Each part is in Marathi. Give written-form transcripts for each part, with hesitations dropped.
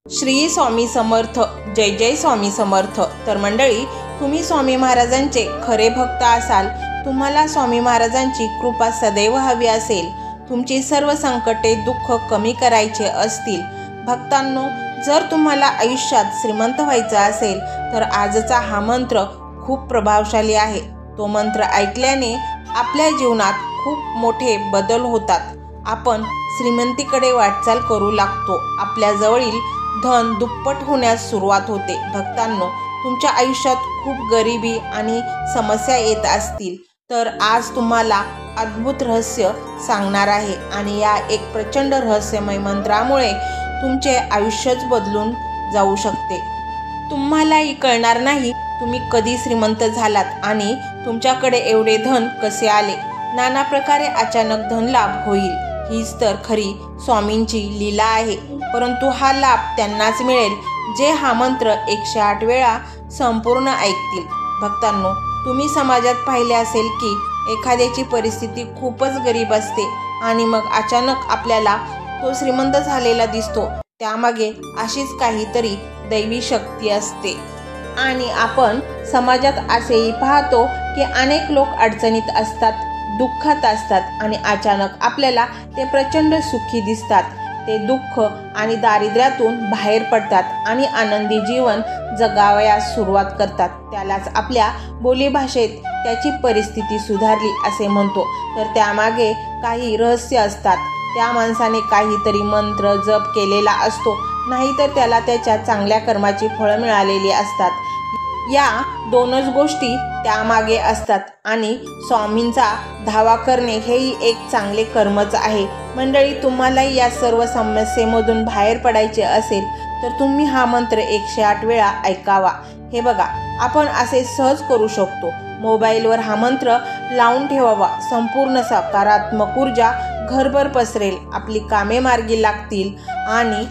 श्री स्वामी समर्थ. जय जय स्वामी समर्थ. तर मंडळी, तुम्ही स्वामी महाराजांचे खरे भक्त असाल, तुम्हाला स्वामी महाराजांची कृपा सदैव हवी असेल, तुमची सर्व संकटे दुःख कमी करायचे असतील, भक्तांनो, जर तुम्हाला आयुष्यात श्रीमंत व्हायचं असेल तर आजचा हा मंत्र खूप प्रभावशाली आहे. तो मंत्र ऐकल्याने आपल्या जीवनात खूप मोठे बदल होतात. आपण श्रीमंतीकडे वाटचाल करू लागतो. आपल्या जवळील धन दुप्पट होण्यास सुरुवात होते. भक्तांनो, तुमच्या आयुष्यात खूप गरिबी आणि समस्या येत असतील तर आज तुम्हाला अद्भुत रहस्य सांगणार आहे आणि या एक प्रचंड रहस्यमय मंत्रामुळे तुमचे आयुष्यच बदलून जाऊ शकते. तुम्हालाही कळणार नाही तुम्ही कधी श्रीमंत झालात आणि तुमच्याकडे एवढे धन कसे आले. नाना प्रकारे अचानक धनलाभ होईल, हीच तर खरी स्वामींची लीला आहे. परंतु हा लाभ त्यांनाच मिळेल जे हा मंत्र 108 वेळा संपूर्ण ऐकतील. भक्तांनो, तुम्ही समाजात पाहिले असेल की एखाद्याची परिस्थिती खूपच गरीब असते आणि मग अचानक आपल्याला तो श्रीमंत झालेला दिसतो. त्यामागे अशीच काहीतरी दैवी शक्ती असते. आणि आपण समाजात असेही पाहतो की अनेक लोक अडचणीत असतात, दुःखात असतात आणि अचानक आपल्याला ते प्रचंड सुखी दिसतात. ते दुःख आणि दारिद्र्यातून बाहेर पडतात आणि आनंदी जीवन जगावयास सुरुवात करतात. त्यालाच आपल्या बोलीभाषेत त्याची परिस्थिती सुधारली असे म्हणतो. तर त्यामागे काही रहस्य असतात. त्या माणसाने काहीतरी मंत्र जप केलेला असतो, नाहीतर त्याला त्याच्या चांगल्या कर्माची फळं मिळालेली असतात. या दोनच गोष्टी त्यामागे असतात आणि स्वामींचा धावा करणे हेही एक चांगले कर्मच आहे. मंडळी, तुम्हालाही या सर्व समस्येमधून बाहेर पडायचे असेल तर तुम्ही हा मंत्र 108 वेळा ऐकावा. हे बघा, आपण असे सहज करू शकतो. मोबाईलवर हा मंत्र लावून ठेवावा. संपूर्ण सकारात्मक ऊर्जा घरभर पसरेल. आपली कामे मार्गी लागतील आणि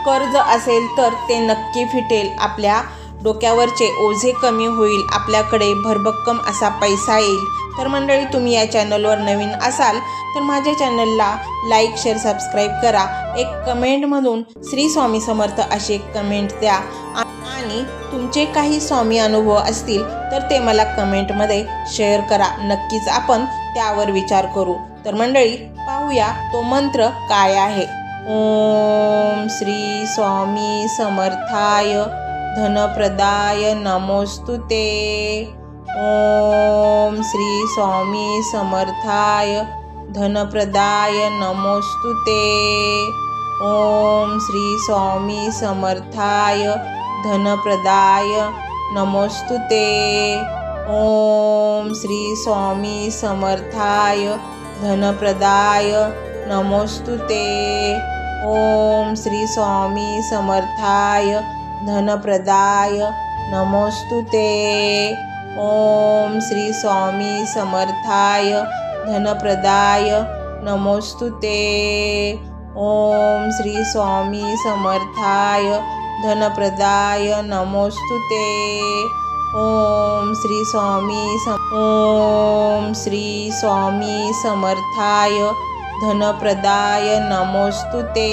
कर्ज असेल तर ते नक्की फिटेल. आपल्या डोक्यावरचे ओझे कमी होईल. आपल्याकडे भरभक्कम असा पैसा येईल. तर मंडळी, तुम्ही या चॅनलवर नवीन असाल तर माझ्या चॅनलला लाईक, शेअर, सबस्क्राईब करा. एक कमेंटमधून श्री स्वामी समर्थ अशी एक कमेंट द्या आणि तुमचे काही स्वामी अनुभव असतील तर ते मला कमेंटमध्ये शेअर करा. नक्कीच आपण त्यावर विचार करू. तर मंडळी, पाहूया तो मंत्र काय आहे. ओम श्री स्वामी समर्थाय धनप्रदाय नमोस्तुते. ओम श्री स्वामी समर्थाय धनप्रदाय नमोस्तुते. ओम श्री स्वामी समर्थाय धनप्रदाय नमोस्तुते. ओम श्री स्वामी समर्थाय धनप्रदाय नमोस्तुते. ओम श्री स्वामी समर्थाय धनप्रदाय नमोस्तुते. ओम श्री स्वामी समर्थाय धनप्रदाय नमोस्तुते. ओम श्री स्वामी समर्थाय धनप्रदाय नमोस्तुते. ओम श्री स्वामी समर्थाय धनप्रदाय नमोस्तुते.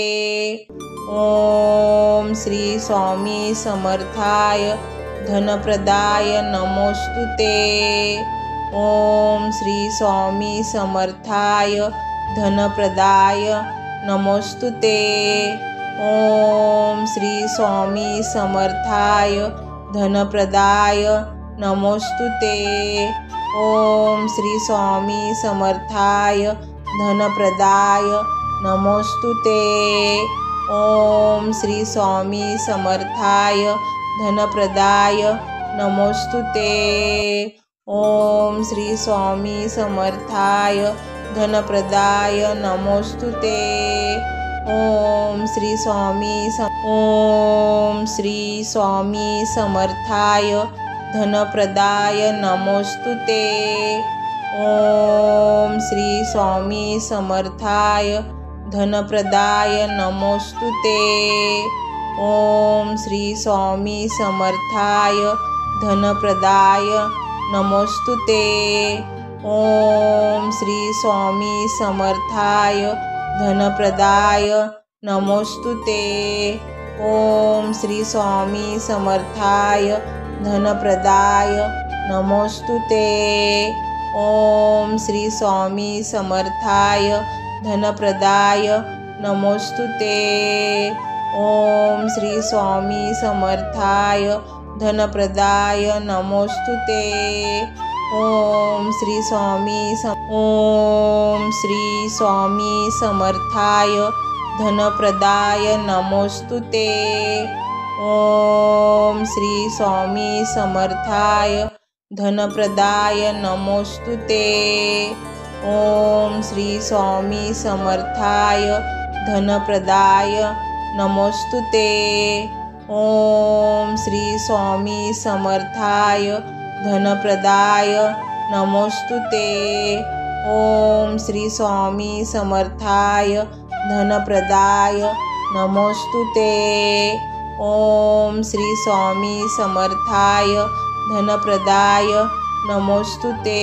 ओम श्री स्वामी समर्थाय धनप्रदाय नमोस्तुते. ओम श्री स्वामी समर्थाय धनप्रदाय नमोस्तुते. ओम श्री स्वामी समर्थाय धनप्रदाय नमोस्तुते. ओम श्री स्वामी समर्थाय धनप्रदाय नमोस्तुते. ओम श्री स्वामी समर्थाय धनप्रदाय नमोस्तुते. ओम श्री स्वामी समर्थाय धनप्रदाय नमोस्तुते. ओम श्री स्वामी समर्थाय धनप्रदाय नमोस्तुते. ओम श्री स्वामी समर्थाय धनप्रदाय नमोस्तुते. ओम श्री स्वामी समर्थाय धनप्रदाय नमोस्तुते. ओम श्री स्वामी समर्थाय धनप्रदाय नमोस्तुते. ओम श्री स्वामी समर्थाय धनप्रदाय नमोस्तुते। ओम श्री स्वामी समर्थाय धनप्रदाय नमोस्तुते। ओम श्री स्वामी समर्थाय धनप्रदाय नमोस्तुते। ओम श्री स्वामी समर्थाय धनप्रदाय नमोस्तुते। ओम श्री स्वामी समर्थाय धनप्रदाय नमोस्तुते। ओम श्री स्वामी समर्थाय धनप्रदाय नमोस्तुते। ओम श्री स्वामी समर्थाय धनप्रदाय नमोस्तुते। ओम श्री स्वामी समर्थाय धनप्रदाय नमोस्तुते। ओम श्री स्वामी समर्थाय धनप्रदाय नमोस्तुते।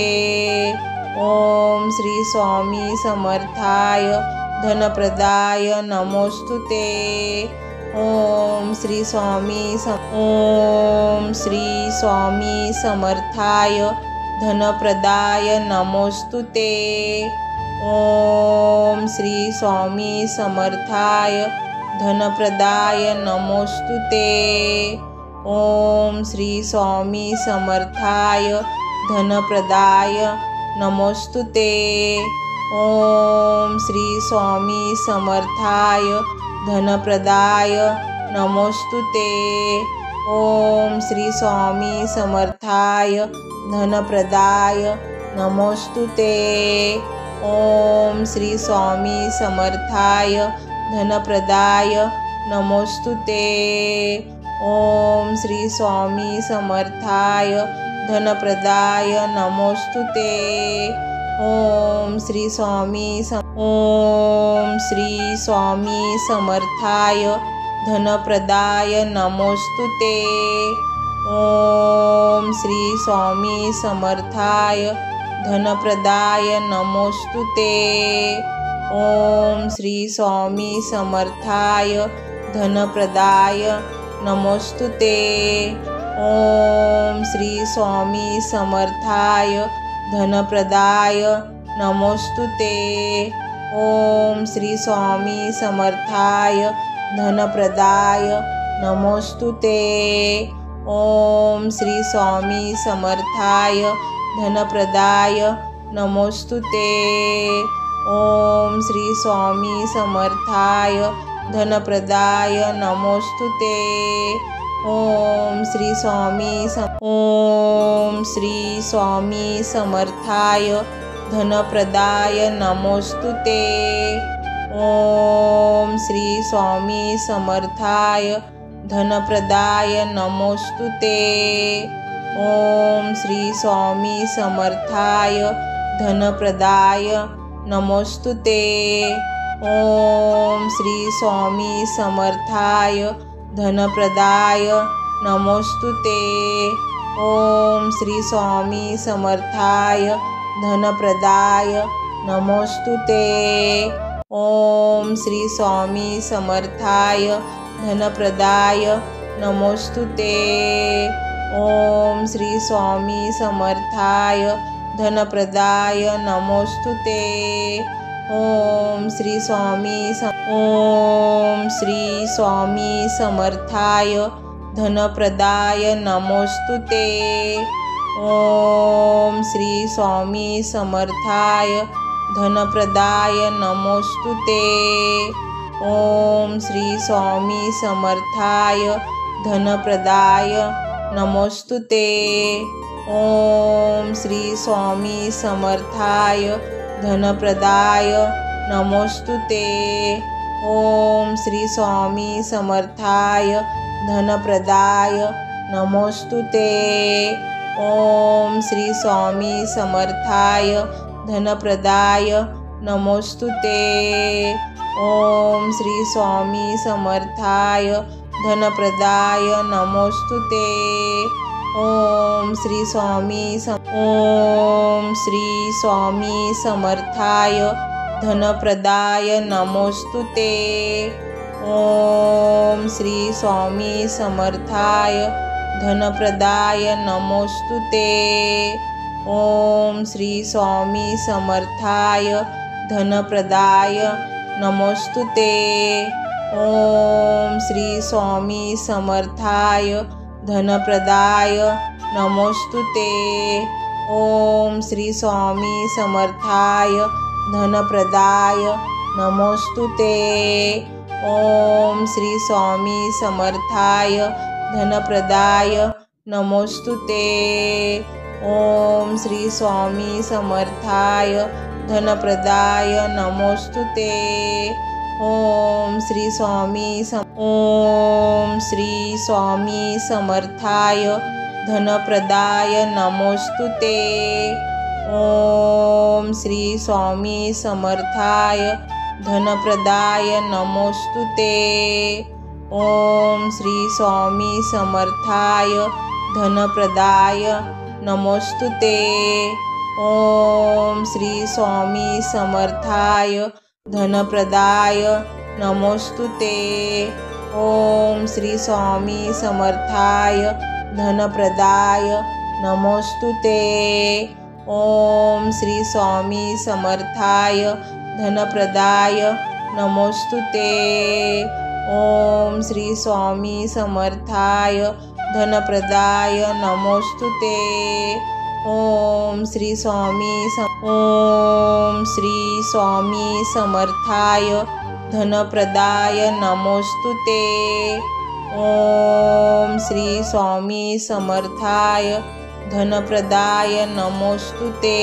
ओम श्री स्वामी समर्थाय धनप्रदाय नमोस्तुते। ओम श्री स्वामी समर्थाय धनप्रदाय नमोस्तुते। ओम श्री स्वामी समर्थाय धनप्रदाय नमोस्तुते। ओम श्री स्वामी समर्थाय धनप्रदाय नमोस्तुते। ओम श्री स्वामी समर्थाय धनप्रदाय नमोस्तुते। ओम श्री स्वामी समर्थाय धनप्रदाय नमोस्तुते। ओम श्री स्वामी समर्थाय धनप्रदाय नमोस्तुते। ओम श्री स्वामी समर्थाय धनप्रदाय नमोस्तुते। ओम श्री स्वामी समर्थाय धनप्रदाय नमोस्तुते। ओम श्री स्वामी समर्थाय धनप्रदाय नमोस्तुते। ओम श्री स्वामी समर्थाय धनप्रदाय नमोस्तुते। ओम श्री स्वामी समर्थाय धनप्रदाय नमोस्तुते। ओम श्री स्वामी समर्थाय धनप्रदाय नमोस्तुते। ओम श्री स्वामी समर्थाय धनप्रदाय नमोस्तुते। ओम श्री स्वामी समर्थाय धनप्रदाय नमोस्तुते। ओम श्री स्वामी समर्थाय धनप्रदाय नमोस्तुते। ओम श्री स्वामी समर्थाय धनप्रदाय नमोस्तुते। ओम श्री स्वामी समर्थाय धनप्रदाय नमोस्तुते। ओम श्री स्वामी समर्थाय धनप्रदाय नमोस्तुते। ओम श्री स्वामी समर्थाय धनप्रदाय नमोस्तुते। ओम श्री स्वामी समर्थाय धनप्रदाय नमोस्तुते। ओम श्री स्वामी समर्थाय धनप्रदाय नमोस्तुते। ओम श्री स्वामी समर्थाय धनप्रदाय नमोस्तुते। ओम श्री स्वामी समर्थाय धनप्रदाय नमोस्तुते। ओम श्री स्वामी समर्थाय धनप्रदाय नमोस्तुते। ओम श्री स्वामी समर्थाय धनप्रदाय नमोस्तुते। ओम श्री स्वामी समर्थाय धनप्रदाय नमोस्तुते। ओम श्री स्वामी समर्थाय धनप्रदाय नमोस्तुते। ओम श्री स्वामी समर्थाय धनप्रदाय नमोस्तुते। ओम श्री स्वामी समर्थाय धनप्रदाय नमोस्तुते। ओम श्री स्वामी समर्थाय धनप्रदाय नमोस्तुते। ओम श्री स्वामी समर्थाय धनप्रदाय नमोस्तुते। ओम श्री स्वामी समर्थाय धनप्रदाय नमोस्तुते। ओम श्री स्वामी समर्थाय धनप्रदाय नमोस्तुते। ओम श्री स्वामी समर्थाय धनप्रदाय नमोस्तुते। ओम श्री स्वामी समर्थाय धनप्रदाय नमोस्तुते। ओम श्री स्वामी समर्थाय धनप्रदाय नमोस्तुते। ओम श्री स्वामी समर्थाय धनप्रदाय नमोस्तुते। ओम श्री स्वामी समर्थाय धनप्रदाय नमोस्तुते। ओम श्री स्वामी समर्थाय धनप्रदाय नमोस्तुते। ओम श्री स्वामी समर्थाय धनप्रदाय नमोस्तुते। ओम श्री स्वामी समर्थाय धनप्रदाय नमोस्तुते। ओम श्री स्वामी समर्थाय धनप्रदाय नमोस्तुते। ओम श्री स्वामी समर्थाय धनप्रदाय नमोस्तुते। ओम श्री स्वामी समर्थाय धनप्रदाय नमोस्तुते।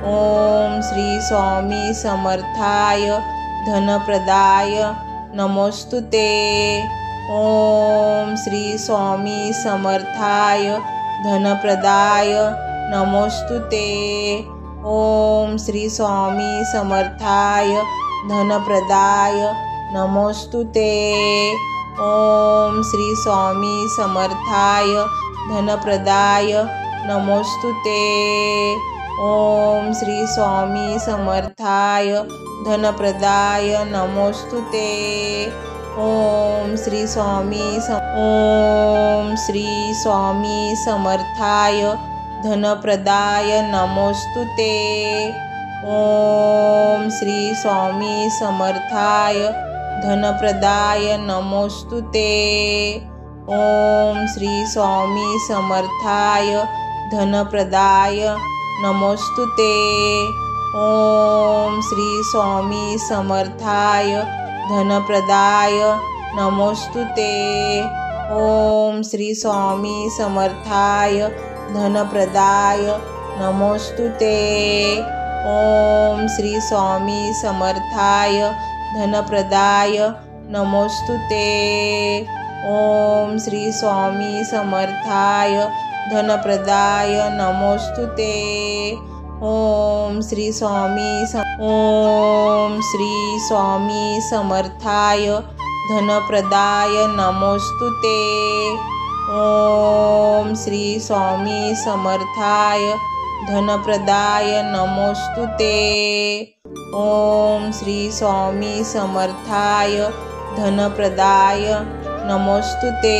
ओम श्री स्वामी समर्थाय धनप्रदाय नमोस्तुते। ओम श्री स्वामी समर्थाय धनप्रदाय नमोस्तुते। ओम श्री स्वामी समर्थाय धनप्रदाय नमोस्तुते। ओम श्री स्वामी समर्थाय धनप्रदाय नमोस्तुते। ओम श्री स्वामी समर्थाय धनप्रदाय नमोस्तुते। ओम श्री स्वामी समर्थाय धनप्रदाय नमोस्तुते। ओम श्री स्वामी समर्थाय धनप्रदाय नमोस्तुते। ओम श्री स्वामी समर्थाय धनप्रदाय नमोस्तुते। ओम श्री स्वामी समर्थाय धनप्रदाय नमोस्तुते। ओम श्री स्वामी समर्थाय धनप्रदाय नमोस्तुते। ओम श्री स्वामी समर्थाय धनप्रदाय नमोस्तुते। ओम श्री स्वामी समर्थाय धनप्रदाय नमोस्तुते। ओम श्री स्वामी समर्थाय धनप्रदाय नमोस्तुते। ओम श्री स्वामी समर्थाय धनप्रदाय नमोस्तुते। ओम श्री स्वामी समर्थाय धनप्रदाय नमोस्तुते।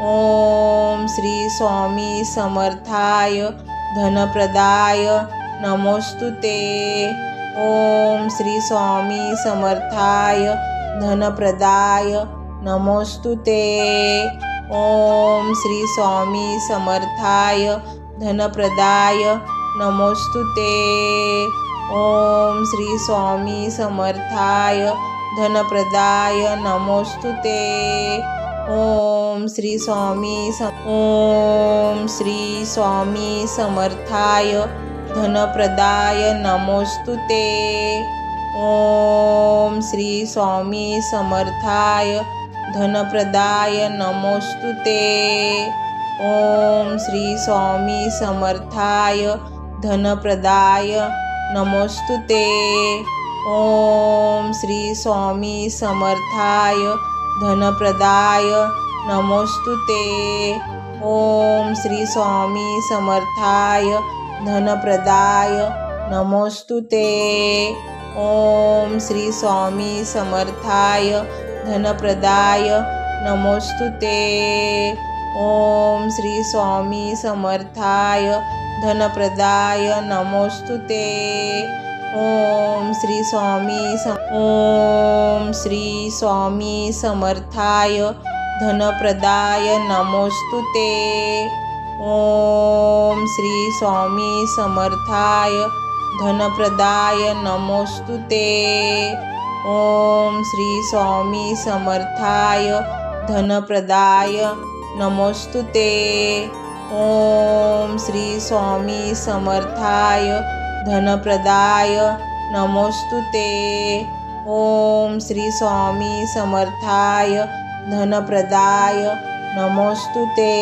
ओम श्री स्वामी समर्थाय धनप्रदाय नमोस्तुते। ओम श्री स्वामी समर्थाय धनप्रदाय नमोस्तुते। ओम श्री स्वामी समर्थाय धनप्रदाय नमोस्तुते। ओम श्री स्वामी समर्थाय धनप्रदाय नमोस्तुते। ओम श्री स्वामी समर्थाय धनप्रदाय नमोस्तुते। ओम श्री स्वामी समर्थाय धनप्रदाय नमोस्तुते। ओम श्री स्वामी समर्थाय धनप्रदाय नमोस्तुते। ओम श्री स्वामी समर्थाय धनप्रदाय नमोस्तुते। ओम श्री स्वामी समर्थाय धनप्रदाय नमोस्तुते। ओम श्री स्वामी समर्थाय धनप्रदाय नमोस्तुते। ओम श्री स्वामी समर्थाय धनप्रदाय नमोस्तुते। ओम श्री स्वामी समर्थाय धनप्रदाय नमोस्तुते। ओम श्री स्वामी समर्थाय धनप्रदाय नमोस्तुते। ओम श्री स्वामी समर्थाय धनप्रदाय नमोस्तुते। ओम श्री स्वामी समर्थाय धनप्रदाय नमोस्तुते। ओम श्री स्वामी समर्थाय धनप्रदाय नमोस्तुते।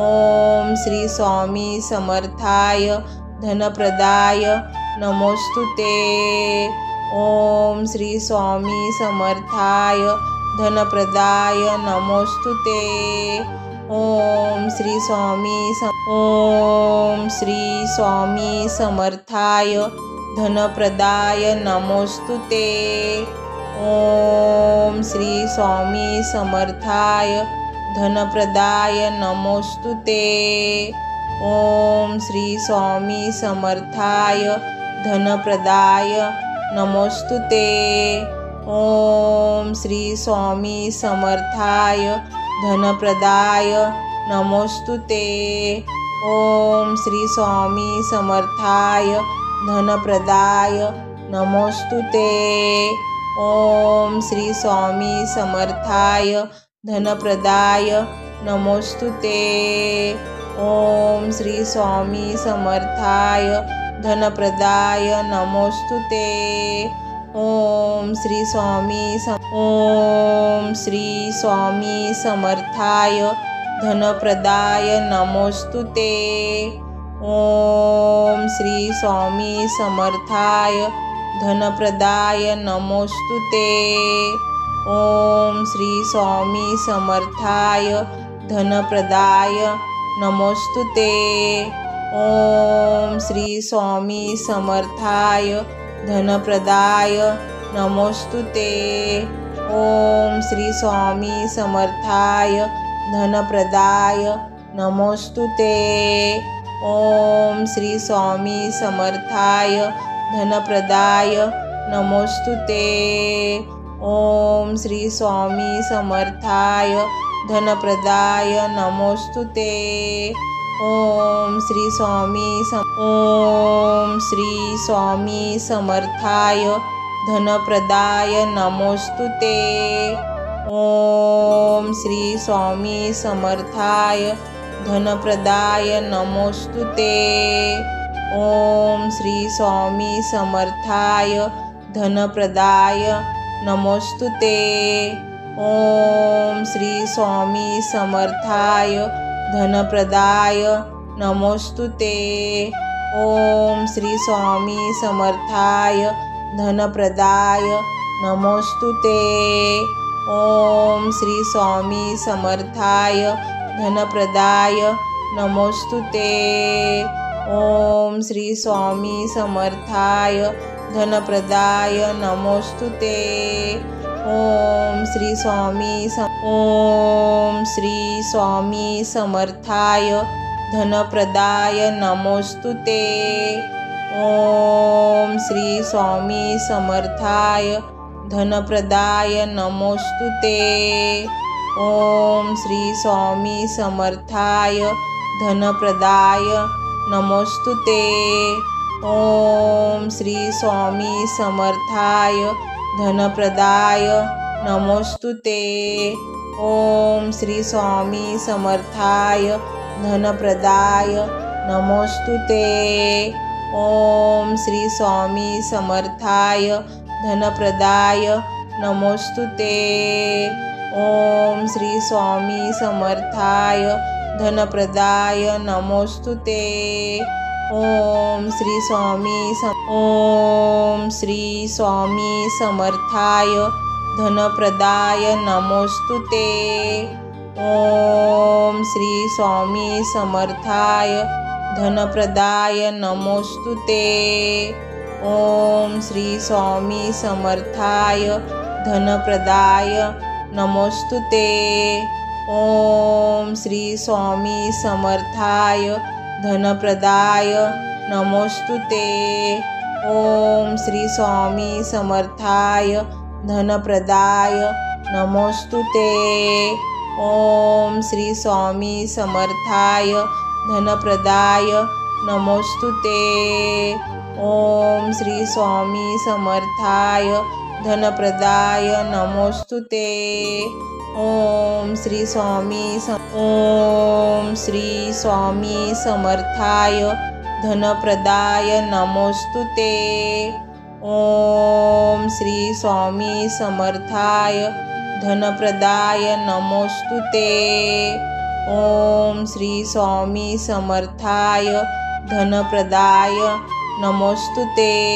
ओम श्री स्वामी समर्थाय धनप्रदाय नमोस्तुते। ओम श्री स्वामी समर्थाय धनप्रदाय नमोस्तुते। ओम श्री स्वामी समर्थाय धनप्रदाय नमोस्तुते। ओम श्री स्वामी समर्थाय धनप्रदाय नमोस्तुते। ओम श्री स्वामी समर्थाय धनप्रदाय नमोस्तुते। ओम श्री स्वामी समर्थाय धनप्रदाय नमोस्तुते। ओम श्री स्वामी समर्थाय धनप्रदाय नमोस्तुते। ओम श्री स्वामी समर्थाय धनप्रदाय नमोस्तुते। ओम श्री स्वामी समर्थाय धनप्रदाय नमोस्तुते। ओम श्री स्वामी समर्थाय धनप्रदाय नमोस्तुते। ओम श्री स्वामी समर्थाय धनप्रदाय नमोस्तुते। ओम श्री स्वामी समर्थाय धनप्रदाय नमोस्तुते। ओम श्री स्वामी समर्थाय धनप्रदाय नमोस्तुते। ओम श्री स्वामी समर्थाय धनप्रदाय नमोस्तुते। ओम श्री स्वामी समर्थाय धनप्रदाय नमोस्तुते। ओम श्री स्वामी समर्थाय धनप्रदाय नमोस्तुते। ओम श्री स्वामी समर्थाय धनप्रदाय नमोस्तुते। ओम श्री स्वामी समर्थाय धनप्रदाय नमोस्तुते। ओम श्री स्वामी समर्थाय धनप्रदाय नमोस्तुते। ओम श्री स्वामी समर्थाय धनप्रदाय नमोस्तुते। ओम श्री स्वामी समर्थाय धनप्रदाय नमोस्तुते। ओम श्री स्वामी समर्थाय धनप्रदाय नमोस्तुते। ओम श्री स्वामी समर्थाय धनप्रदाय नमोस्तुते। ओम श्री स्वामी समर्थाय धनप्रदाय नमोस्तुते। ओम श्री स्वामी समर्थाय धनप्रदाय नमोस्तुते। ओम श्री स्वामी समर्थाय धनप्रदाय नमोस्तुते। ओम श्री स्वामी समर्थाय धनप्रदाय नमोस्तुते। ओम श्री स्वामी समर्थाय धनप्रदाय नमोस्तुते। ओम श्री स्वामी समर्थाय धनप्रदाय नमोस्तुते। ओम श्री स्वामी समर्थाय धनप्रदाय नमोस्तुते। ओम श्री स्वामी समर्थाय धनप्रदाय नमोस्तुते। ओम श्री स्वामी समर्थाय धनप्रदाय नमोस्तुते। ओम श्री स्वामी समर्थाय धनप्रदाय नमोस्तुते। ओम श्री स्वामी समर्थाय धनप्रदाय नमोस्तुते। ओम श्री स्वामी समर्थाय धनप्रदाय नमोस्तुते। ओम श्री स्वामी समर्थाय धनप्रदाय नमोस्तुते। ओम श्री स्वामी समर्थाय धनप्रदाय नमोस्तुते। ओम श्री स्वामी समर्थाय धनप्रदाय नमोस्तुते। ओम श्री स्वामी समर्थाय धनप्रदाय नमोस्तुते। ओम श्री स्वामी समर्थाय धनप्रदाय नमोस्तुते। ओम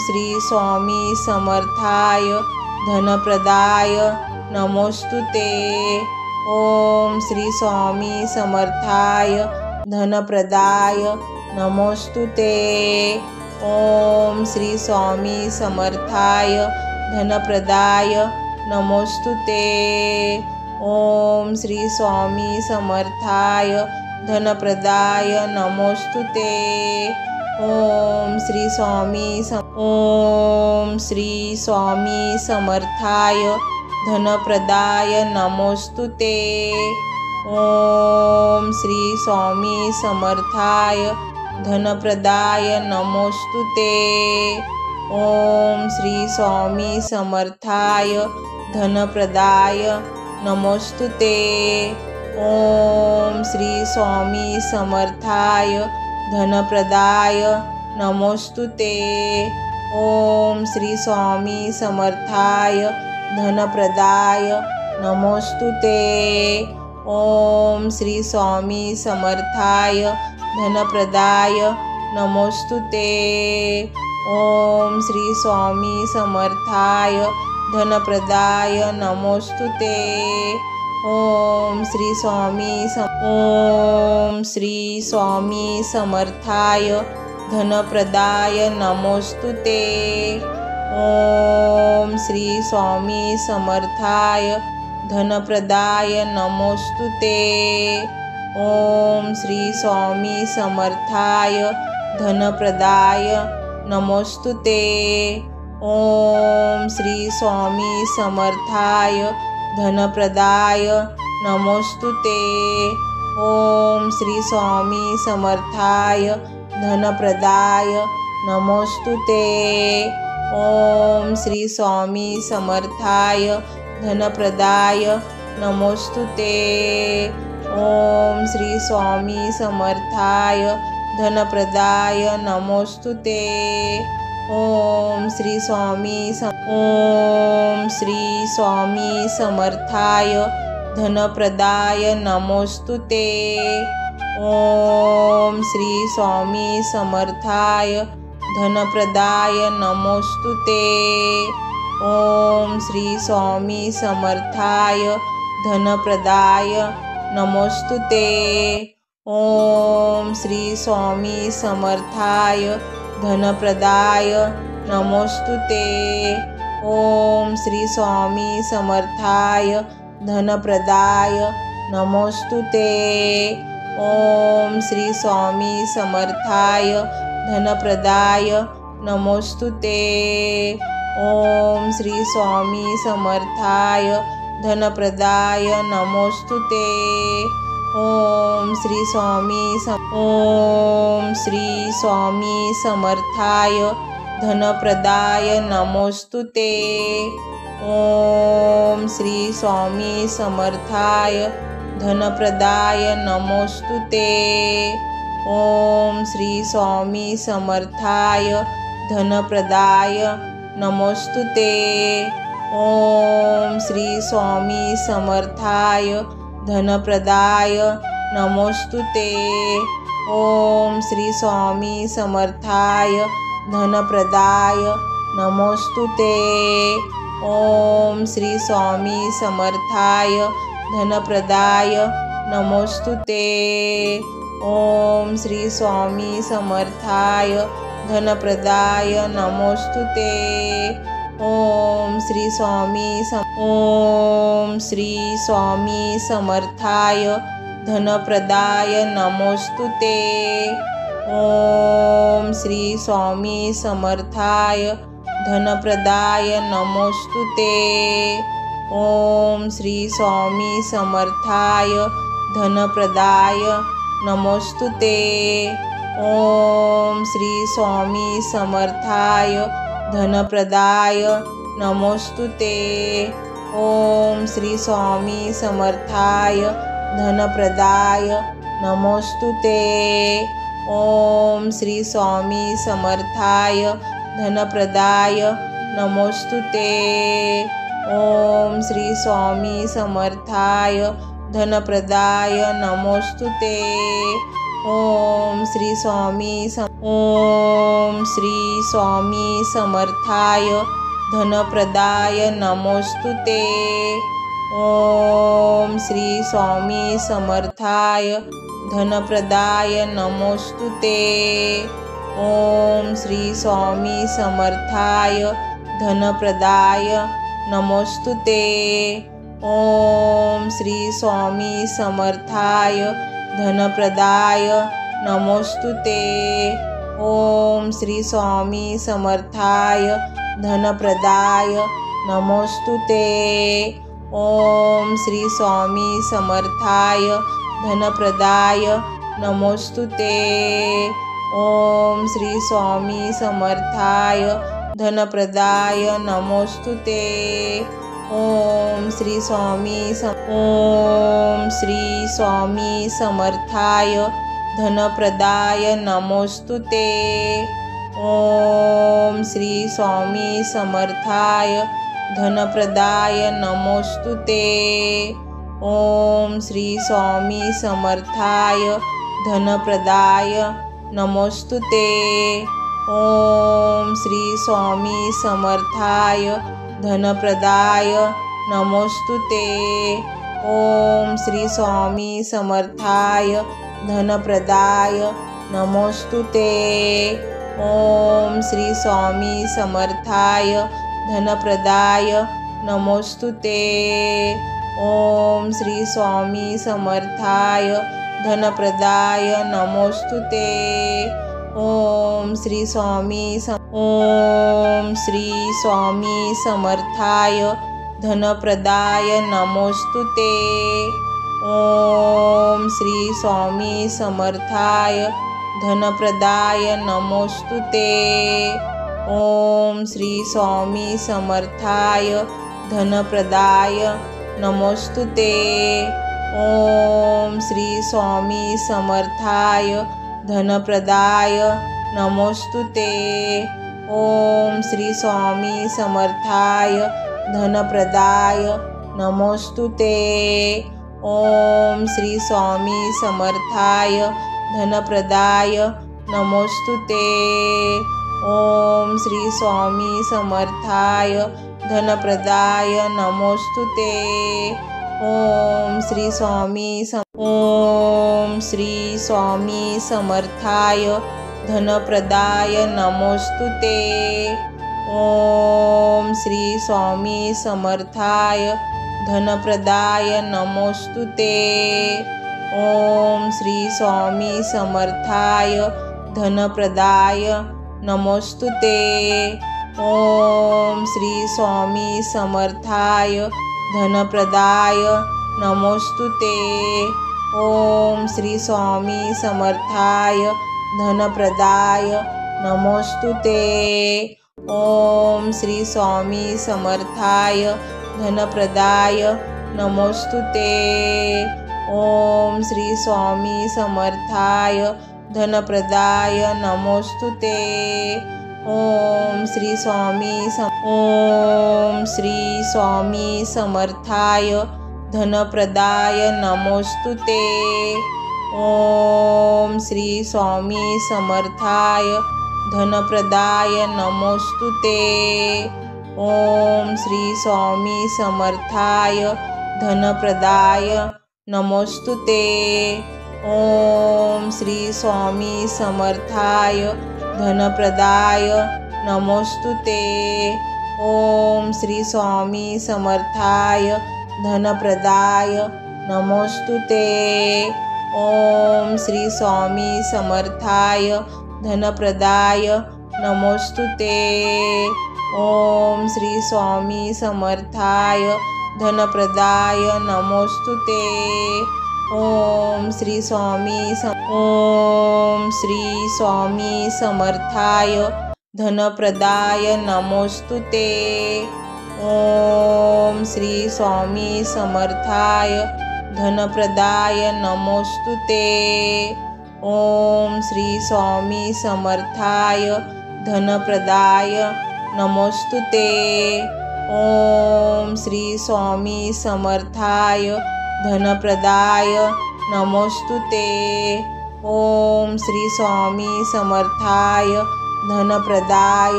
श्री स्वामी समर्थाय धनप्रदाय नमोस्तुते। ओम श्री स्वामी समर्थाय धनप्रदाय नमोस्तुते। ओम श्री स्वामी समर्थाय धनप्रदाय नमोस्तुते। ओम श्री स्वामी समर्थाय धनप्रदाय नमोस्तुते। ओम श्री स्वामी समर्थाय धनप्रदाय नमोस्तुते। ओम श्री स्वामी समर्थाय धनप्रदाय नमोस्तुते। ओम श्री स्वामी समर्थाय धनप्रदाय नमोस्तुते। ओम श्री स्वामी समर्थाय धनप्रदाय नमोस्तुते। ओम श्री स्वामी समर्थाय धनप्रदाय नमोस्तुते। ओम श्री स्वामी समर्थाय धनप्रदाय नमोस्तुते। ओम श्री स्वामी समर्थाय धनप्रदाय नमोस्तुते। ओम श्री स्वामी समर्थाय धनप्रदाय नमोस्तुते। ओम श्री स्वामी समर्थाय धनप्रदाय नमोस्तुते। ओम श्री स्वामी समर्थाय धनप्रदाय नमोस्तुते। ओम श्री स्वामी समर्थाय धनप्रदाय नमोस्तुते। ओम श्री स्वामी समर्थाय धनप्रदाय नमोस्तुते। ओम श्री स्वामी समर्थाय धनप्रदाय नमोस्तुते। ओम श्री स्वामी समर्थाय धनप्रदाय नमोस्तुते। ओम श्री स्वामी समर्थाय धनप्रदाय नमोस्तुते। ओम श्री स्वामी समर्थाय धनप्रदाय नमोस्तुते। ओम श्री स्वामी समर्थाय धनप्रदाय नमोस्तुते। ओम श्री स्वामी समर्थाय धनप्रदाय नमोस्तुते। ओम श्री स्वामी समर्थाय धनप्रदाय नमोस्तुते। ओम श्री स्वामी समर्थाय धनप्रदाय नमोस्तुते। ओम श्री स्वामी समर्थाय धनप्रदाय नमोस्तुते। ओम श्री स्वामी समर्थाय धनप्रदाय नमोस्तुते। ओम श्री स्वामी समर्थाय धनप्रदाय नमोस्तुते। ओम श्री स्वामी समर्थाय धनप्रदाय नमोस्तुते। ओम श्री स्वामी समर्थाय धनप्रदाय नमोस्तुते। ओम श्री स्वामी समर्थाय धनप्रदाय नमोस्तुते। ओम श्री स्वामी समर्थाय धनप्रदाय नमोस्तुते। ओम श्री स्वामी समर्थाय धनप्रदाय नमोस्तुते। ओम श्री स्वामी समर्थाय धनप्रदाय नमोस्तुते। ओम श्री स्वामी समर्थाय धनप्रदाय नमोस्तुते। ओम श्री स्वामी समर्थाय धनप्रदाय नमोस्तुते। ओम श्री स्वामी समर्थाय धनप्रदाय नमोस्तुते। ओम श्री स्वामी समर्थाय धनप्रदाय नमोस्तुते। ओम श्री स्वामी समर्थाय धनप्रदाय नमोस्तुते। ओम श्री स्वामी समर्थाय धनप्रदाय नमोस्तुते। ओम श्री स्वामी समर्थाय धनप्रदाय नमोस्तुते। ओम श्री स्वामी समर्थाय धनप्रदाय नमोस्तुते। ओम श्री स्वामी समर्थाय धनप्रदाय नमोस्तुते। ओम श्री स्वामी समर्थाय धनप्रदाय नमोस्तुते। ओम श्री स्वामी समर्थाय धनप्रदाय नमोस्तुते। ओम श्री स्वामी समर्थाय धनप्रदाय नमोस्तुते। ओम श्री स्वामी समर्थाय धनप्रदाय नमोस्तुते। ओम श्री स्वामी समर्थाय धनप्रदाय नमोस्तुते। ओम श्री स्वामी समर्थाय धनप्रदाय नमोस्तुते। ओम श्री स्वामी समर्थाय धनप्रदाय नमोस्तुते। ओम श्री स्वामी समर्थाय धनप्रदाय नमोस्तुते। ओम श्री स्वामी समर्थाय धनप्रदाय नमोस्तुते। ओम श्री स्वामी समर्थाय धनप्रदाय नमोस्तुते। ओम श्री स्वामी समर्थाय धनप्रदाय नमोस्तुते। ओम श्री स्वामी समर्थाय धनप्रदाय नमोस्तुते। ओम श्री स्वामी समर्थाय धनप्रदाय नमोस्तुते। ओम श्री स्वामी समर्थाय धनप्रदाय नमोस्तुते। ओम श्री स्वामी समर्थाय धनप्रदाय नमोस्तुते। ओम श्री स्वामी समर्थाय धनप्रदाय नमोस्तुते। ओम श्री स्वामी समर्थाय धनप्रदाय नमोस्तुते। ओम श्री स्वामी समर्थाय धनप्रदाय नमोस्तुते। ओम श्री स्वामी समर्थाय धनप्रदाय नमोस्तुते। ओम श्री स्वामी समर्थाय धनप्रदाय नमोस्तुते। ओम श्री स्वामी समर्थाय धनप्रदाय नमोस्तुते। ओम श्री स्वामी समर्थाय धनप्रदाय नमोस्तुते। ओम श्री स्वामी समर्थाय धनप्रदाय नमोस्तुते। ओम श्री स्वामी समर्थाय धनप्रदाय नमोस्तुते। ओम श्री स्वामी समर्थाय धनप्रदाय नमोस्तुते। ओम श्री स्वामी समर्थाय धनप्रदाय नमोस्तुते। ओम श्री स्वामी समर्थाय धनप्रदाय नमोस्तुते। ओम श्री स्वामी समर्थाय धनप्रदाय नमोस्तुते। ओम श्री स्वामी समर्थाय धनप्रदाय नमोस्तुते। ओम श्री स्वामी समर्थाय धनप्रदाय नमोस्तुते। ओम श्री स्वामी समर्थाय धनप्रदाय नमोस्तुते। ओम श्री स्वामी समर्थाय धनप्रदाय नमोस्तुते। ओम श्री स्वामी समर्थाय धनप्रदाय नमोस्तुते। ओम श्री स्वामी समर्थाय धनप्रदाय नमोस्तुते। ओम श्री स्वामी समर्थाय धनप्रदाय नमोस्तुते। ओम श्री स्वामी समर्थाय धनप्रदाय नमोस्तुते। ओम श्री स्वामी समर्थाय धनप्रदाय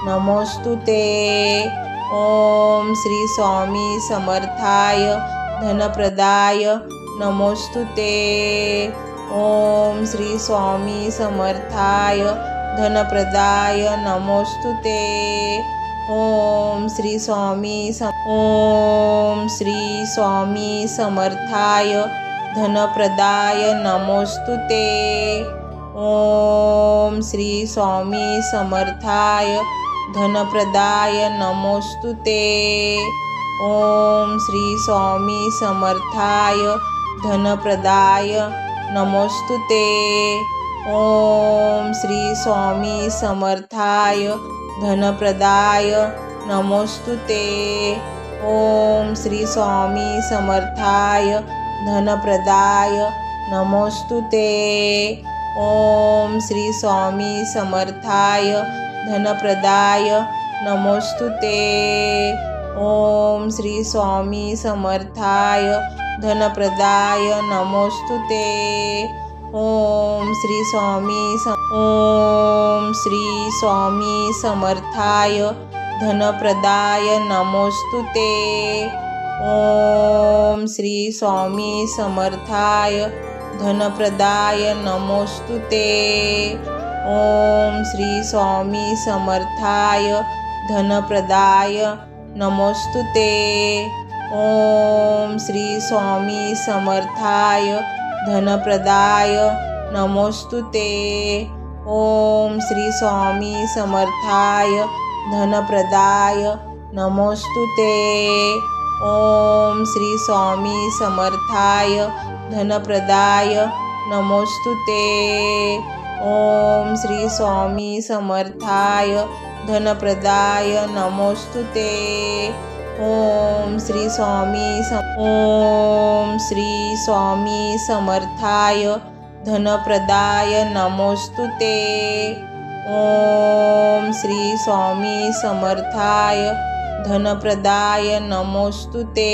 नमोस्तुते। ओम श्री स्वामी समर्थाय धनप्रदाय नमोस्तुते। ओम श्री स्वामी समर्थाय धनप्रदाय नमोस्तुते। ओम श्री स्वामी समर्थाय धनप्रदाय नमोस्तुते। ओम श्री स्वामी समर्थाय धनप्रदाय नमोस्तुते। ओम श्री स्वामी समर्थाय धनप्रदाय नमोस्तुते। ओम श्री स्वामी समर्थाय धनप्रदाय नमोस्तुते। ओम श्री स्वामी समर्थाय धनप्रदाय नमोस्तुते। ओम श्री स्वामी समर्थाय धनप्रदाय नमोस्तुते। ओम श्री स्वामी समर्थाय धनप्रदाय नमोस्तुते। ओम श्री स्वामी समर्थाय धनप्रदाय नमोस्तुते। ओम श्री स्वामी समर्थाय धनप्रदाय नमोस्तुते। ओम श्री स्वामी समर्थाय धनप्रदाय नमोस्तुते। ओम श्री स्वामी समर्थाय धनप्रदाय नमोस्तुते। ओम श्री स्वामी समर्थाय धनप्रदाय नमोस्तुते। ओम श्री स्वामी समर्थाय धनप्रदाय नमोस्तुते। ओम श्री स्वामी समर्थाय धनप्रदाय नमोस्तुते। ओम श्री स्वामी समर्थाय धनप्रदाय नमोस्तुते। ओम श्री स्वामी समर्थाय धनप्रदाय नमोस्तुते।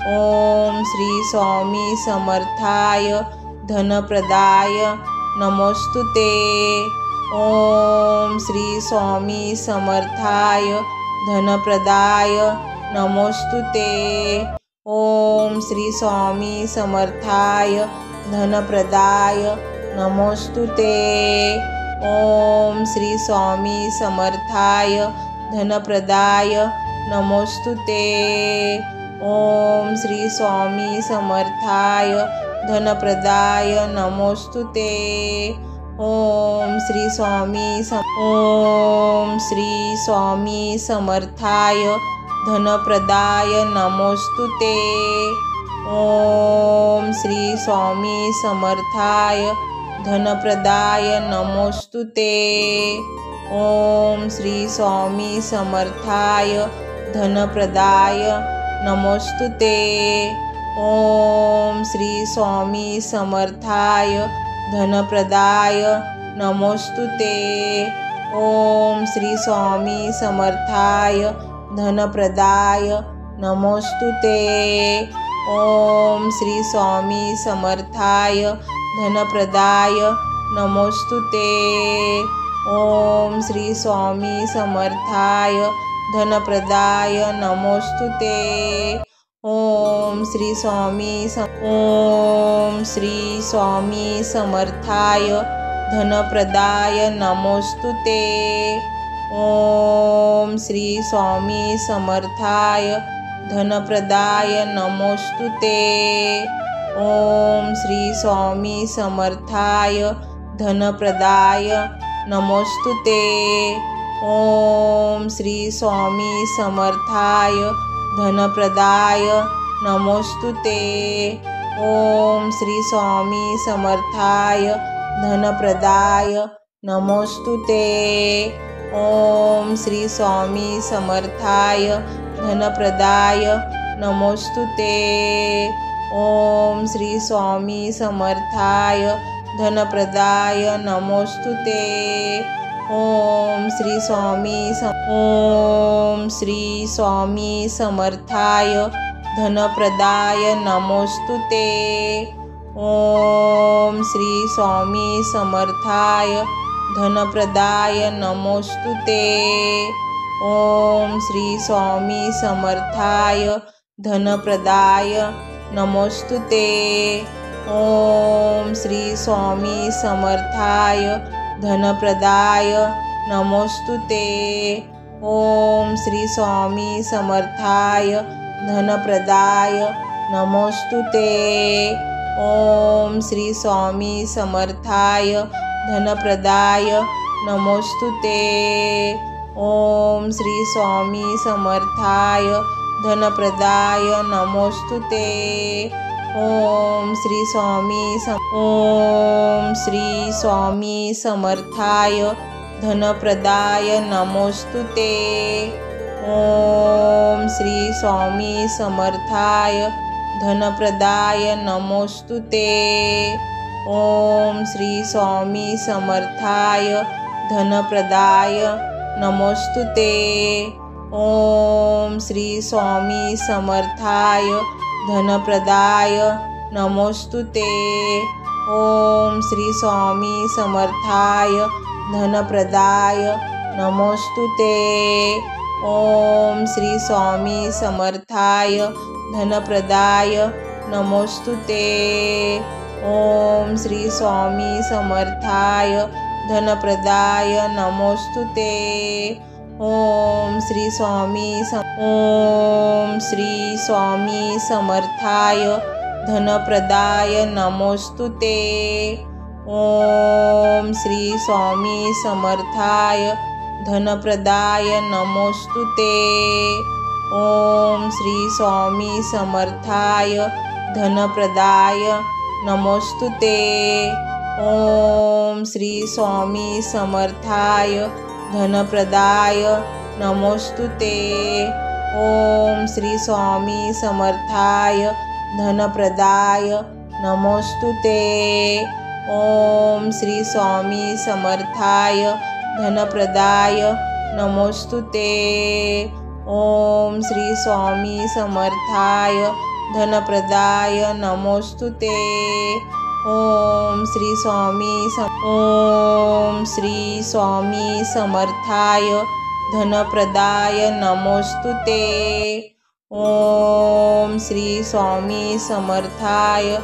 ओम श्री स्वामी समर्थाय धनप्रदाय नमोस्तुते। ओम श्री स्वामी समर्थाय धनप्रदाय नमोस्तुते। ओम श्री स्वामी समर्थाय धनप्रदाय नमोस्तुते। ओम श्री स्वामी समर्थाय धनप्रदाय नमोस्तुते। ओम श्री स्वामी समर्थाय धनप्रदाय नमोस्तुते। ओम श्री स्वामी समर्थाय धनप्रदाय नमोस्तुते। ओम श्री स्वामी समर्थाय धनप्रदाय नमोस्तुते। ओम श्री स्वामी समर्थाय धनप्रदाय नमोस्तुते। ओम श्री स्वामी समर्थाय धनप्रदाय नमोस्तुते। ओम श्री स्वामी समर्थाय धनप्रदाय नमोस्तुते। ओम श्री स्वामी समर्थाय धनप्रदाय नमोस्तुते। ओम श्री स्वामी समर्थाय धनप्रदाय नमोस्तुते। ओम श्री स्वामी समर्थाय धनप्रदाय नमोस्तुते। ओम श्री स्वामी समर्थाय धनप्रदाय नमोस्तुते। ओम श्री स्वामी समर्थाय धनप्रदाय नमोस्तुते। ओम श्री स्वामी समर्थाय धनप्रदाय नमोस्तुते। ओम श्री स्वामी समर्थाय धनप्रदाय नमोस्तुते। ओम श्री स्वामी समर्थाय धनप्रदाय नमोस्तुते। ओम श्री स्वामी समर्थाय धनप्रदाय नमोस्तुते। ओम श्री स्वामी समर्थाय धनप्रदाय नमोस्तुते। ओम श्री स्वामी समर्थाय धनप्रदाय नमोस्तुते। ओम श्री स्वामी समर्थाय धनप्रदाय नमोस्तुते। ओम श्री स्वामी समर्थाय धनप्रदाय नमोस्तुते। ओम श्री स्वामी समर्थाय धनप्रदाय नमोस्तुते। ओम श्री स्वामी समर्थाय धनप्रदाय नमोस्तुते। ओम श्री स्वामी समर्थाय धनप्रदाय नमोस्तुते। ओम श्री स्वामी समर्थाय धनप्रदाय नमोस्तुते। ओम श्री स्वामी समर्थाय धनप्रदाय नमोस्तुते। ओम श्री स्वामी समर्थाय धनप्रदाय नमोस्तुते। ओम श्री स्वामी समर्थाय धनप्रदाय नमोस्तुते। ओम श्री स्वामी समर्थाय धनप्रदाय नमोस्तुते। ओम श्री स्वामी समर्थाय धनप्रदाय नमोस्तुते। ओम श्री स्वामी समर्थाय धनप्रदाय नमोस्तुते। ओम श्री स्वामी समर्थाय धनप्रदाय नमोस्तुते। ओम श्री स्वामी समर्थाय धनप्रदाय नमोस्तुते। ओम श्री स्वामी समर्थाय धनप्रदाय नमोस्तुते। ओम श्री स्वामी समर्थाय धनप्रदाय नमोस्तुते। ओम श्री स्वामी समर्थाय धनप्रदाय नमोस्तुते। ओम श्री स्वामी समर्थाय धनप्रदाय नमोस्तुते। ओम श्री स्वामी समर्थाय धनप्रदाय नमोस्तुते। ओम श्री स्वामी समर्थाय धनप्रदाय नमोस्तुते। ओम श्री स्वामी समर्थाय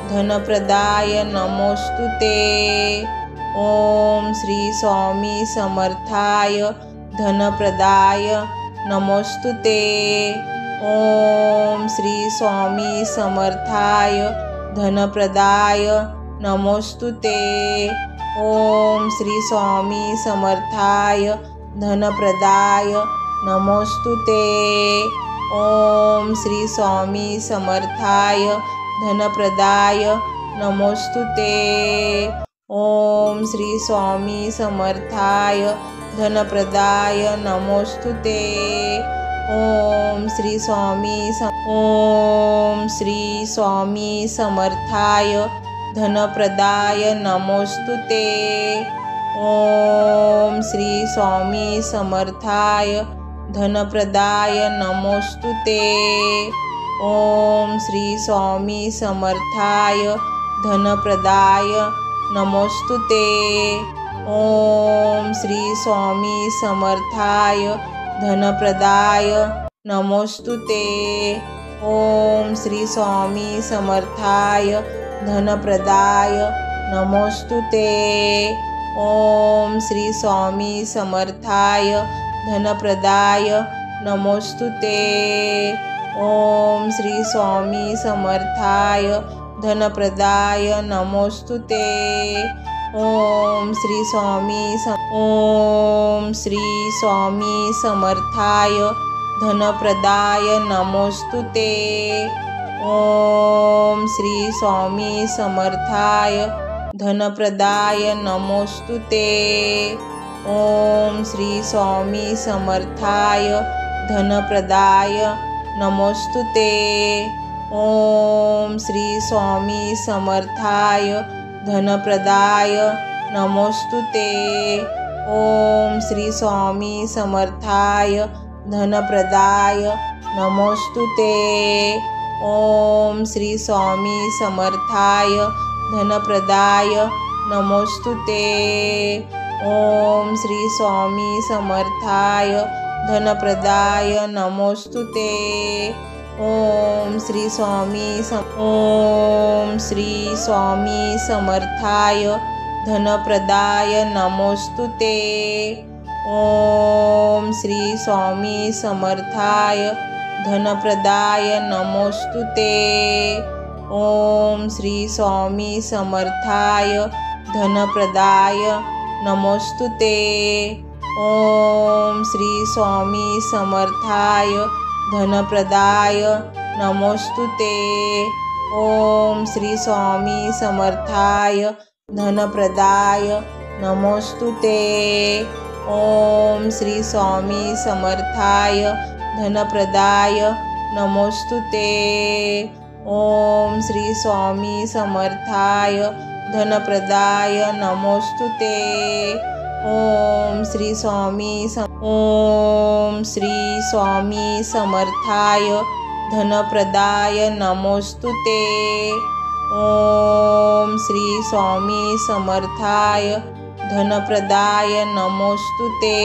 धनप्रदाय नमोस्तुते। ओम श्री स्वामी समर्थाय धनप्रदाय नमोस्तुते। ओम श्री स्वामी समर्थाय धनप्रदाय नमोस्तुते। ओम श्री स्वामी समर्थाय धनप्रदाय नमोस्तुते। ओम श्री स्वामी समर्थाय धनप्रदाय नमोस्तुते। ओम श्री स्वामी समर्थाय धनप्रदाय नमोस्तुते। ओम श्री स्वामी समर्थाय धनप्रदाय नमोस्तुते। ओम श्री स्वामी समर्थाय धनप्रदाय नमोस्तुते। ओम श्री स्वामी समर्थाय धनप्रदाय नमोस्तुते। ओम श्री स्वामी समर्थाय धनप्रदाय नमोस्तुते। ओम श्री स्वामी समर्थाय धनप्रदाय नमोस्तुते। ओम श्री स्वामी समर्थाय धनप्रदाय नमोस्तुते। ओम श्री स्वामी समर्थाय धनप्रदाय नमोस्तुते। ओम श्री स्वामी समर्थाय धनप्रदाय नमोस्तुते। ओम श्री स्वामी समर्थाय धनप्रदाय नमोस्तुते। ओम श्री स्वामी समर्थाय धनप्रदाय नमोस्तुते। ओम श्री स्वामी समर्थाय धनप्रदाय नमोस्तुते। ओम श्री स्वामी समर्थाय धनप्रदाय नमोस्तुते। ओम श्री स्वामी समर्थाय धनप्रदाय नमोस्तुते। ओम श्री स्वामी समर्थाय धनप्रदाय नमोस्तुते। ओम श्री स्वामी समर्थाय धनप्रदाय नमोस्तुते। ओम श्री स्वामी समर्थाय धनप्रदाय नमोस्तुते। ओम श्री स्वामी समर्थाय धनप्रदाय नमोस्तुते। ओम श्री स्वामी समर्थाय धनप्रदाय नमोस्तुते। ओम श्री स्वामी समर्थाय धनप्रदाय नमोस्तुते। ओम श्री स्वामी समर्थाय धनप्रदाय नमोस्तुते। ओम श्री स्वामी समर्थाय धनप्रदाय नमोस्तुते। ओम श्री स्वामी समर्थाय धनप्रदाय नमोस्तुते। ओम श्री स्वामी समर्थाय धनप्रदाय नमोस्तुते।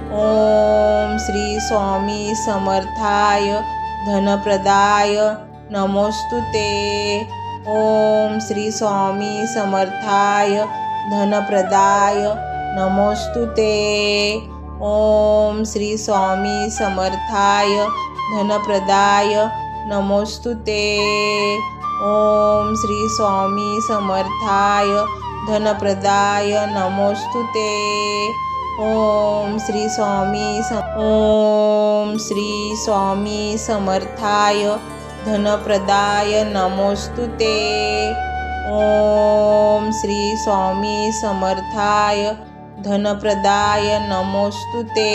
ओम श्री स्वामी समर्थाय धनप्रदाय नमोस्तुते। ओम श्री स्वामी समर्थाय धनप्रदाय नमोस्तुते। ओम श्री स्वामी समर्थाय धनप्रदाय नमोस्तुते। ओम श्री स्वामी समर्थाय धनप्रदाय नमोस्तुते। ओम श्री स्वामी समर्थाय धनप्रदाय नमोस्तुते। ओम श्री स्वामी समर्थाय धनप्रदाय नमोस्तुते। ओम श्री स्वामी समर्थाय धनप्रदाय नमोस्तुते।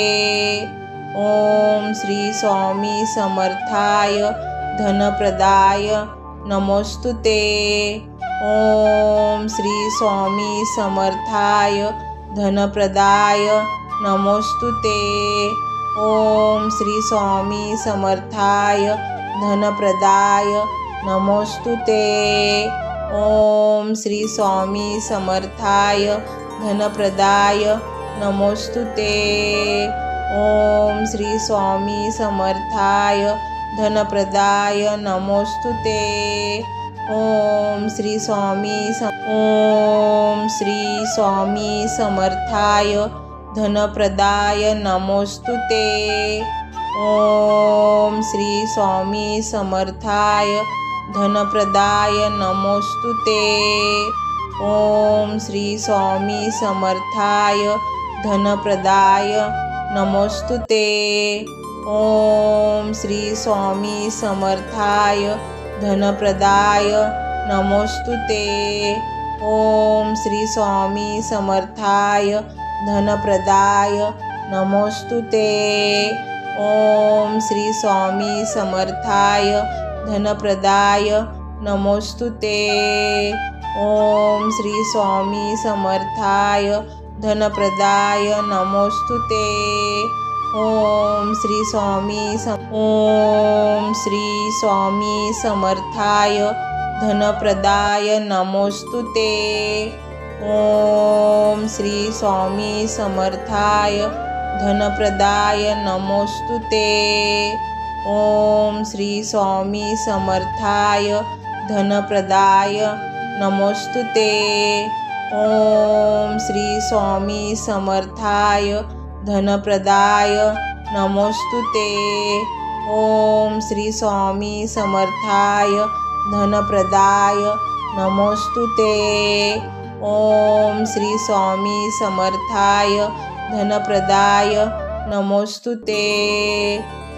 ओम श्री स्वामी समर्थाय धनप्रदाय नमोस्तुते। ओम श्री स्वामी समर्थाय धनप्रदाय नमोस्तुते। ओम श्री स्वामी समर्थाय धनप्रदाय नमोस्तुते। ओम श्री स्वामी समर्थाय धनप्रदाय नमोस्तुते। ओम श्री स्वामी समर्थाय धनप्रदाय नमोस्तुते। ओम श्री स्वामी समर्थाय धनप्रदाय नमोस्तुते। ओम श्री स्वामी समर्थाय धनप्रदाय नमोस्तुते। ओम श्री स्वामी समर्थाय धनप्रदाय नमोस्तुते। ओम श्री स्वामी समर्थाय धनप्रदाय नमोस्तुते। ओम श्री स्वामी समर्थाय धनप्रदाय नमोस्तुते। ओम श्री स्वामी समर्थाय धनप्रदाय नमोस्तुते। ओम श्री स्वामी समर्थाय धनप्रदाय नमोस्तुते। ओम श्री स्वामी समर्थाय धनप्रदाय नमोस्तुते। ओम श्री स्वामी समर्थाय धनप्रदाय नमोस्तुते। ओम श्री स्वामी समर्थाय धनप्रदाय नमोस्तुते। ओम श्री स्वामी समर्थाय धनप्रदाय नमोस्तुते। ओम श्री स्वामी समर्थाय धनप्रदाय नमोस्तुते। ओम श्री स्वामी समर्थाय धनप्रदाय नमोस्तुते।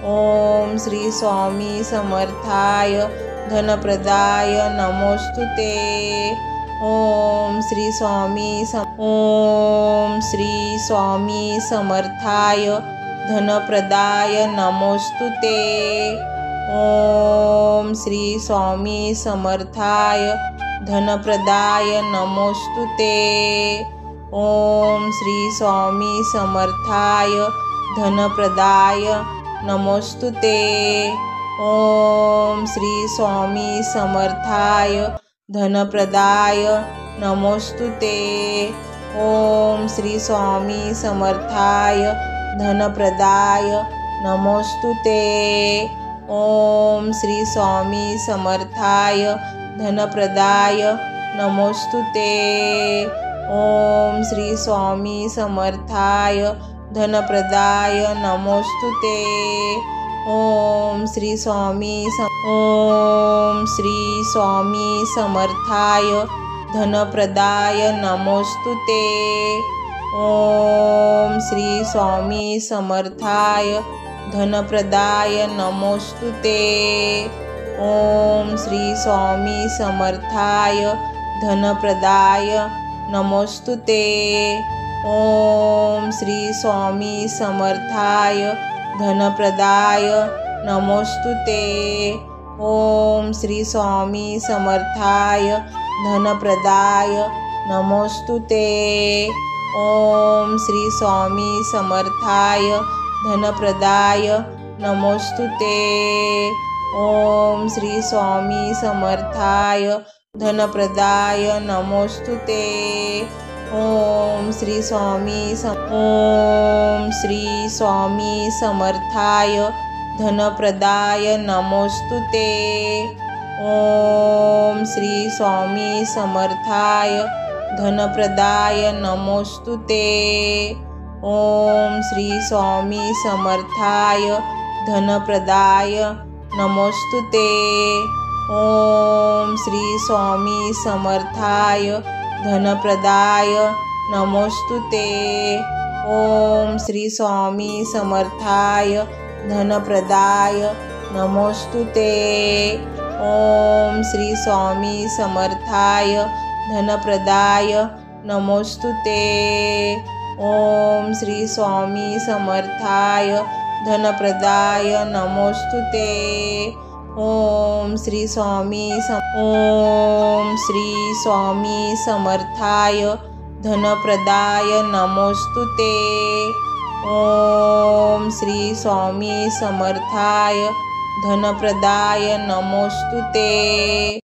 ओम श्री स्वामी समर्थाय धनप्रदाय नमोस्तुते। ओम श्री स्वामी समर्थाय धनप्रदाय नमोस्तुते। ओम श्री स्वामी समर्थाय धनप्रदाय नमोस्तुते। ओम श्री स्वामी समर्थाय धनप्रदाय नमोस्तुते। ओम श्री स्वामी समर्थाय धनप्रदाय नमोस्तुते। ओम श्री स्वामी समर्थाय धनप्रदाय नमोस्तुते। ओम श्री स्वामी समर्थाय धनप्रदाय नमोस्तुते। ओम श्री स्वामी समर्थाय धनप्रदाय नमोस्तुते। ओम श्री स्वामी समर्थाय धनप्रदाय नमोस्तुते। ओम श्री स्वामी समर्थाय धनप्रदाय नमोस्तुते। ओम श्री स्वामी समर्थाय धनप्रदाय नमोस्तुते। ओम श्री स्वामी समर्थाय धनप्रदाय नमोस्तुते। ओम श्री स्वामी समर्थाय धनप्रदाय नमोस्तुते। ओम श्री स्वामी समर्थाय धनप्रदाय नमोस्तुते। ओम श्री स्वामी समर्थाय धनप्रदाय नमोस्तुते। ओम श्री स्वामी समर्थाय धनप्रदाय नमोस्तुते। ओम श्री स्वामी समर्थाय धनप्रदाय नमोस्तुते। ओम श्री स्वामी समर्थाय धनप्रदाय नमोस्तुते। ओम श्री स्वामी समर्थाय धनप्रदाय नमोस्तुते। ओम श्री स्वामी समर्थाय धनप्रदाय नमोस्तुते। ओम श्री स्वामी समर्थाय धनप्रदाय नमोस्तुते। ओम श्री स्वामी समर्थाय धनप्रदाय नमोस्तुते। ओम श्री स्वामी समर्थाय धनप्रदाय नमोस्तुते। ओम श्री स्वामी समर्थाय धनप्रदाय नमोस्तुते।